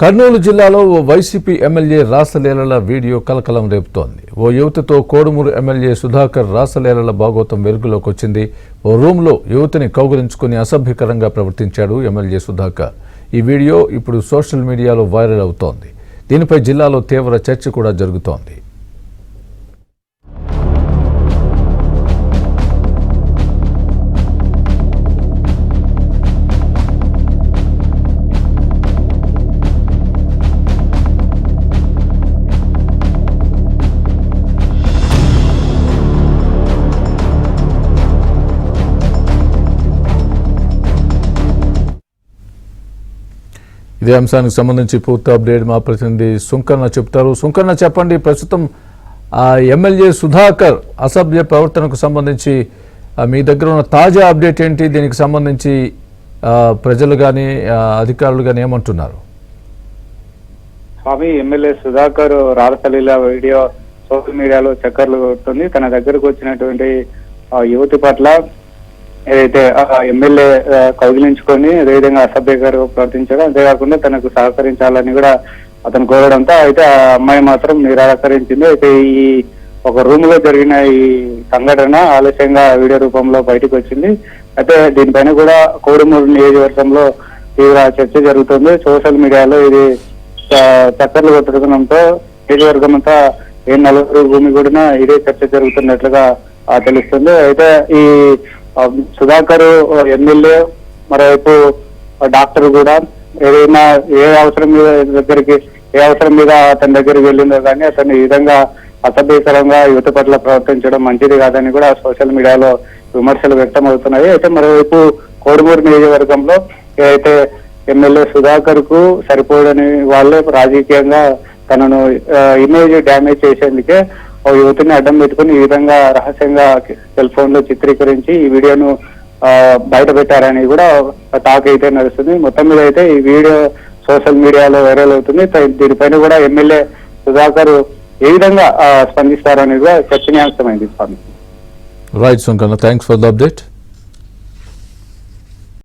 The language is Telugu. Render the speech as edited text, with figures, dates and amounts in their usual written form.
కర్నూలు జిల్లాలో ఓ వైసీపీ ఎమ్మెల్యే రాసలీలల వీడియో కలకలం రేపుతోంది. ఓ యువతితో కోడుమూరు ఎమ్మెల్యే సుధాకర్ రాసలీలల భాగోతం వెలుగులోకి వచ్చింది. ఓ రూమ్లో యువతిని కౌగిలించుకుని అసభ్యకరంగా ప్రవర్తించాడు ఎమ్మెల్యే సుధాకర్. ఈ వీడియో ఇప్పుడు సోషల్ మీడియాలో వైరల్ అవుతోంది. దీనిపై జిల్లాలో తీవ్ర చర్చ కూడా జరుగుతోంది. ఇదే అంశానికి సంబంధించి పూర్తి అప్డేట్ మా ప్రతినిధి సుంకన్న చెప్తారు. సుంకన్న, చెప్పండి, ప్రస్తుతం ఎమ్మెల్యే సుధాకర్ అసభ్య ప్రవర్తనకు సంబంధించి మీ దగ్గర ఉన్న తాజా అప్డేట్ ఏంటి? దీనికి సంబంధించి ప్రజలు కానీ అధికారులు కానీ ఏమంటున్నారు? స్వామి, ఎమ్మెల్యే సుధాకర్ రారసలీల వీడియో సోషల్ మీడియాలో చక్కర్లు కొడుతుంది. తన దగ్గరకు వచ్చినటువంటి యువతి పట్ల ఏదైతే ఎమ్మెల్యే కౌగిలించుకొని అదేవిధంగా అసభ్యకరంగా ప్రవర్తించడం, అంతేకాకుండా తనకు సహకరించాలని కూడా అతను కోరడంతో అయితే ఆ అమ్మాయి మాత్రం నిరాకరించింది. అయితే ఈ ఒక రూమ్ లో జరిగిన ఈ సంఘటన ఆలస్యంగా వీడియో రూపంలో బయటకు వచ్చింది. అయితే దీనిపైన కూడా కోడుమూరు నియోజకవర్గంలో తీవ్ర చర్చ జరుగుతుంది. సోషల్ మీడియాలో ఇది చక్కర్లు కొట్టడంతో నియోజకవర్గం అంతా ఏ నలుగురు భూమి కూడా ఇదే చర్చ జరుగుతున్నట్లుగా తెలుస్తుంది. అయితే ఈ సుధాకర్ ఎమ్మెల్యే, మరోవైపు డాక్టర్ కూడా ఏదైనా ఏ అవసరం మీద అతని దగ్గరికి వెళ్ళిందో కానీ అతను ఈ విధంగా అసభ్యకరంగా యువత పట్ల ప్రవర్తించడం మంచిది కాదని కూడా సోషల్ మీడియాలో విమర్శలు వ్యక్తం అవుతున్నాయి. అయితే మరోవైపు కోడుమూరు నియోజకవర్గంలో ఏదైతే ఎమ్మెల్యే సుధాకర్ కు సరిపోదని వాళ్ళే రాజకీయంగా తనను ఇమేజ్ డ్యామేజ్ చేసేందుకే ఓ యువతిని అడ్డం పెట్టుకుని ఈ విధంగా రహస్యంగా సెల్ ఫోన్ లో చిత్రీకరించి ఈ వీడియోను బయట పెట్టారని కూడా టాక్ అయితే నడుస్తుంది. మొత్తం మీద అయితే ఈ వీడియో సోషల్ మీడియాలో వైరల్ అవుతుంది. దీనిపైన కూడా ఎమ్మెల్యే సుధాకర్ ఏ విధంగా స్పందిస్తారనేది కూడా చర్చనీయాంశమైంది. Right Sunkanna, thanks for the update.